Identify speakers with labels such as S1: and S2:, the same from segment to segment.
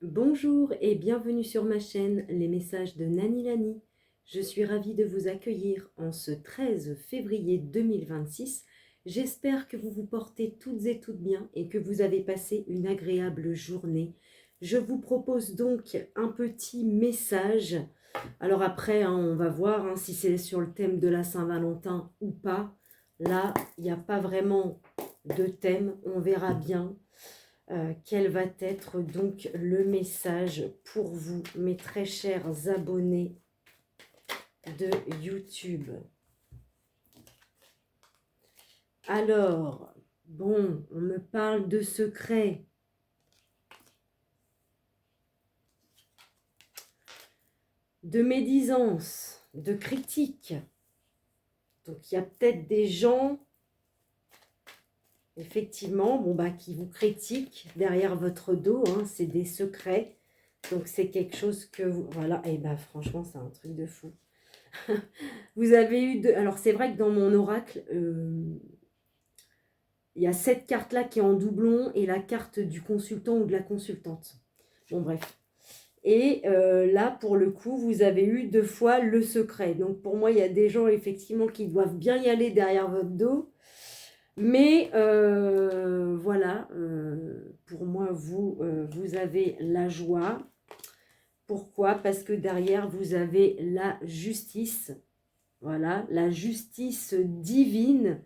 S1: Bonjour et bienvenue sur ma chaîne Les Messages de Nani Lani. Je suis ravie de vous accueillir en ce 13 février 2026. J'espère que vous vous portez toutes et toutes bien et que vous avez passé une agréable journée. Je vous propose donc un petit message. Alors après, on va voir si c'est sur le thème de la Saint-Valentin ou pas. Là, il n'y a pas vraiment de thème, on verra bien. Quel va être donc le message pour vous, mes très chers abonnés de YouTube. Alors, bon, on me parle de secrets, de médisance, de critiques. Donc, il y a peut-être des gens, effectivement, qui vous critiquent derrière votre dos. C'est des secrets. Donc, c'est quelque chose que vous... Voilà, et franchement, c'est un truc de fou. Vous avez eu... Alors, c'est vrai que dans mon oracle... il y a cette carte-là qui est en doublon et la carte du consultant ou de la consultante. Bon, bref. Et là, pour le coup, vous avez eu 2 fois le secret. Donc, pour moi, il y a des gens, effectivement, qui doivent bien y aller derrière votre dos. Mais voilà, pour moi, vous avez la joie. Pourquoi? Parce que derrière, vous avez la justice. Voilà, la justice divine.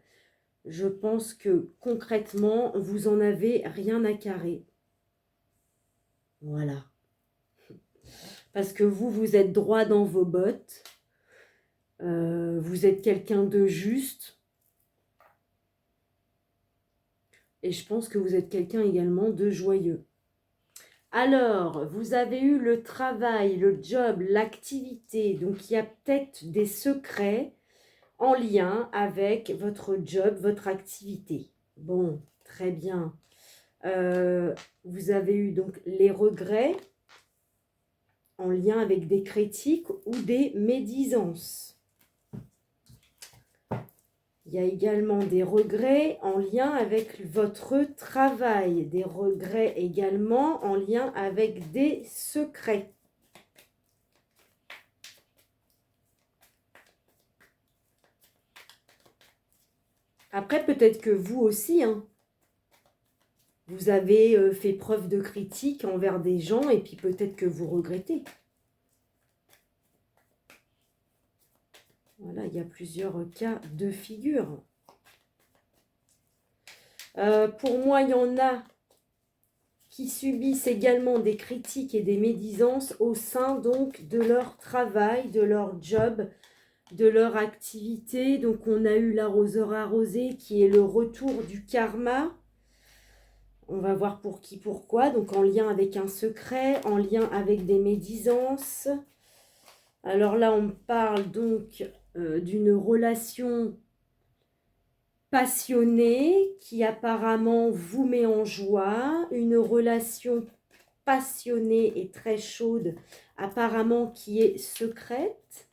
S1: Je pense que concrètement, vous en avez rien à carrer. Voilà. Parce que vous êtes droit dans vos bottes. Vous êtes quelqu'un de juste. Et je pense que vous êtes quelqu'un également de joyeux. Alors, vous avez eu le travail, le job, l'activité. Donc, il y a peut-être des secrets en lien avec votre job, votre activité. Bon, très bien. Vous avez eu donc les regrets en lien avec des critiques ou des médisances. Il y a également des regrets en lien avec votre travail, des regrets également en lien avec des secrets. Après, peut-être que vous aussi, vous avez fait preuve de critique envers des gens et puis peut-être que vous regrettez. Voilà, il y a plusieurs cas de figure. Pour moi, il y en a qui subissent également des critiques et des médisances au sein donc de leur travail, de leur job, de leur activité. Donc on a eu l'arroseur arrosé qui est le retour du karma. On va voir pour qui, pourquoi. Donc en lien avec un secret, en lien avec des médisances. Alors là, on parle donc d'une relation passionnée qui apparemment vous met en joie. Une relation passionnée et très chaude, apparemment qui est secrète.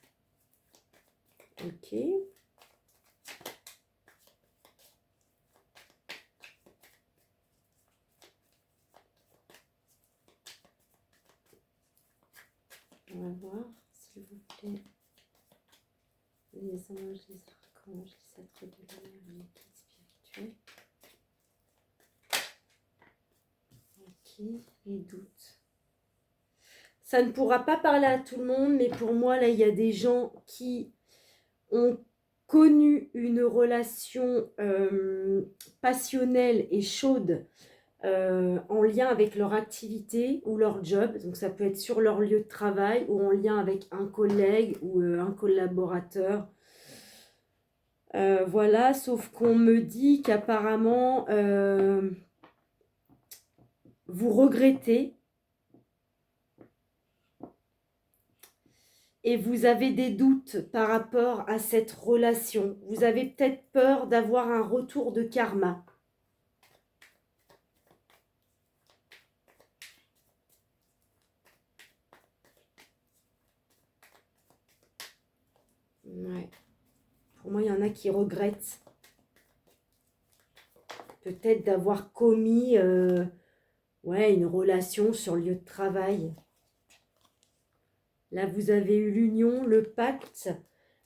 S1: Ok. On va voir, s'il vous plaît. Les anges, les archanges, les êtres de lumière, les guides spirituels. Ok, les doutes. Ça ne pourra pas parler à tout le monde, mais pour moi, là, il y a des gens qui ont connu une relation passionnelle et chaude en lien avec leur activité ou leur job. Donc ça peut être sur leur lieu de travail ou en lien avec un collègue ou un collaborateur. Voilà, sauf qu'on me dit qu'apparemment vous regrettez et vous avez des doutes par rapport à cette relation. Vous avez peut-être peur d'avoir un retour de karma. Ouais. Pour moi, il y en a qui regrettent peut-être d'avoir commis Ouais, une relation sur le lieu de travail. Là, vous avez eu l'union, le pacte,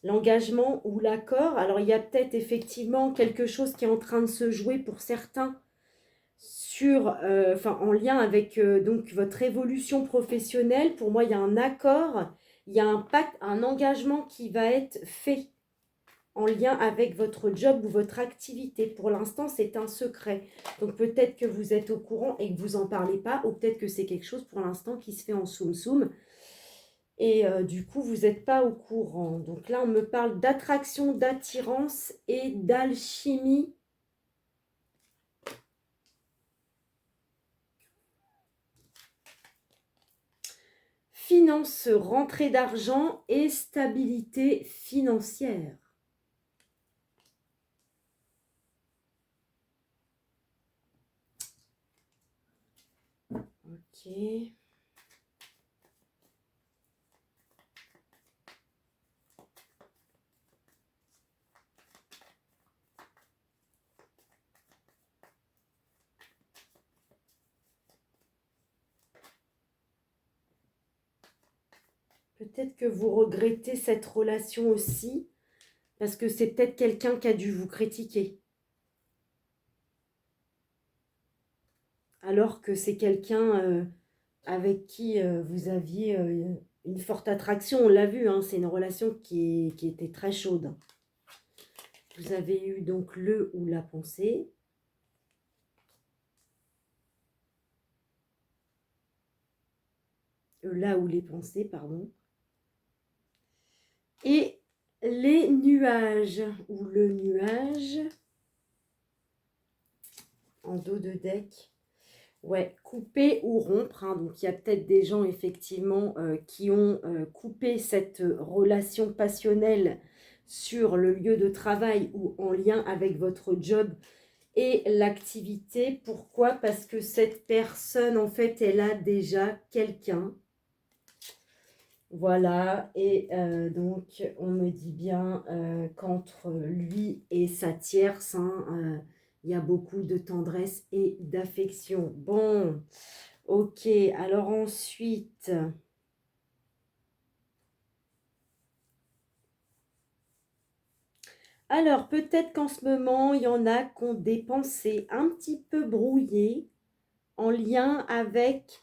S1: l'engagement ou l'accord. Alors, il y a peut-être effectivement quelque chose qui est en train de se jouer pour certains sur, en lien avec donc votre évolution professionnelle. Pour moi, il y a un accord, il y a un pacte, un engagement qui va être fait en lien avec votre job ou votre activité. Pour l'instant, c'est un secret. Donc peut-être que vous êtes au courant et que vous n'en parlez pas, ou peut-être que c'est quelque chose pour l'instant qui se fait en soum-soum. Et du coup, vous n'êtes pas au courant. Donc là, on me parle d'attraction, d'attirance et d'alchimie. Finance, rentrée d'argent et stabilité financière. Ok. Peut-être que vous regrettez cette relation aussi, parce que c'est peut-être quelqu'un qui a dû vous critiquer. Alors que c'est quelqu'un avec qui vous aviez une forte attraction. On l'a vu, hein, c'est une relation qui était très chaude. Vous avez eu donc le ou la pensée. Là où les pensées, pardon. Et les nuages, ou le nuage, en dos de deck. Ouais, couper ou rompre. Hein. Donc, il y a peut-être des gens, effectivement, qui ont coupé cette relation passionnelle sur le lieu de travail ou en lien avec votre job et l'activité. Pourquoi? Parce que cette personne, en fait, elle a déjà quelqu'un. Voilà, et donc on me dit bien qu'entre lui et sa tierce, hein, il y a beaucoup de tendresse et d'affection. Bon, ok, alors ensuite, alors peut-être qu'en ce moment, il y en a qui ont des pensées un petit peu brouillées en lien avec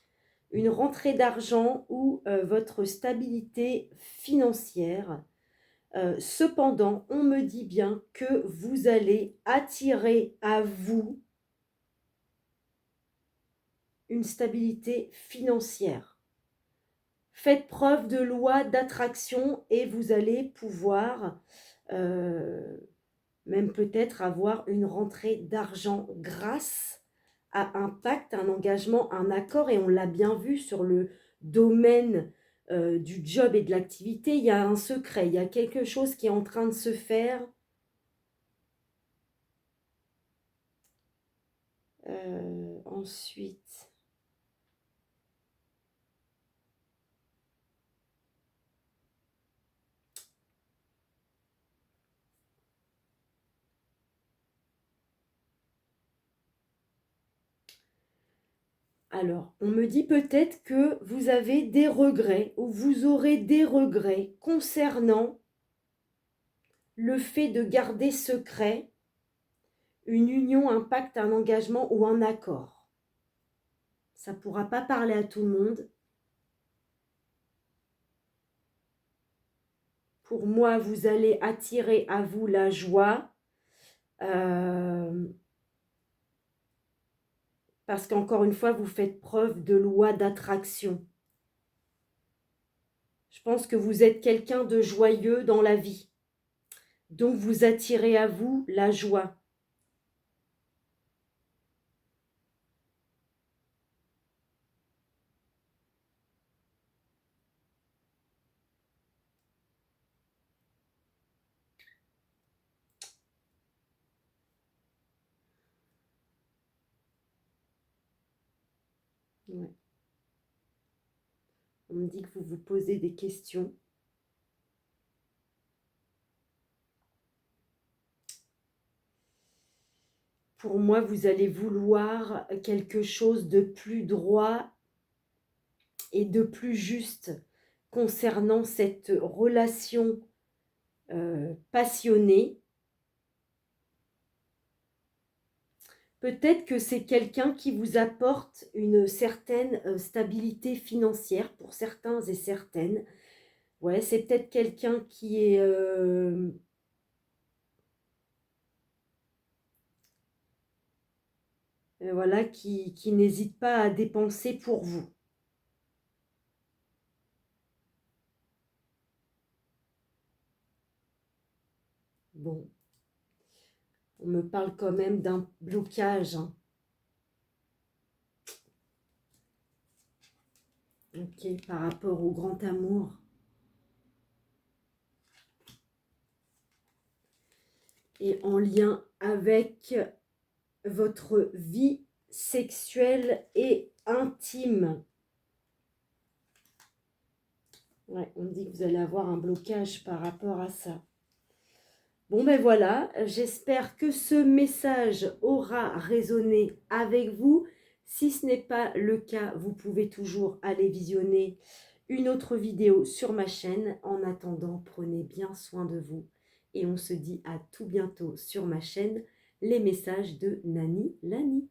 S1: une rentrée d'argent ou votre stabilité financière. Cependant, on me dit bien que vous allez attirer à vous une stabilité financière. Faites preuve de loi d'attraction et vous allez pouvoir même peut-être avoir une rentrée d'argent grâce à un pacte, un engagement, un accord. Et on l'a bien vu sur le domaine du job et de l'activité, il y a un secret, il y a quelque chose qui est en train de se faire. Ensuite, alors, on me dit peut-être que vous avez des regrets ou vous aurez des regrets concernant le fait de garder secret une union, un pacte, un engagement ou un accord. Ça ne pourra pas parler à tout le monde. Pour moi, vous allez attirer à vous la joie. Parce qu'encore une fois, vous faites preuve de loi d'attraction. Je pense que vous êtes quelqu'un de joyeux dans la vie. Donc, vous attirez à vous la joie. Ouais. On me dit que vous vous posez des questions. pour moi, vous allez vouloir quelque chose de plus droit et de plus juste concernant cette relation passionnée. Peut-être que c'est quelqu'un qui vous apporte une certaine stabilité financière pour certains et certaines. Ouais, c'est peut-être quelqu'un qui est... voilà, qui n'hésite pas à dépenser pour vous. Bon, on me parle quand même d'un blocage, hein. Ok, par rapport au grand amour. Et en lien avec votre vie sexuelle et intime. Ouais, on dit que vous allez avoir un blocage par rapport à ça. Bon ben voilà, j'espère que ce message aura résonné avec vous. Si ce n'est pas le cas, vous pouvez toujours aller visionner une autre vidéo sur ma chaîne. En attendant, prenez bien soin de vous. Et on se dit à tout bientôt sur ma chaîne, les messages de Nani Lani.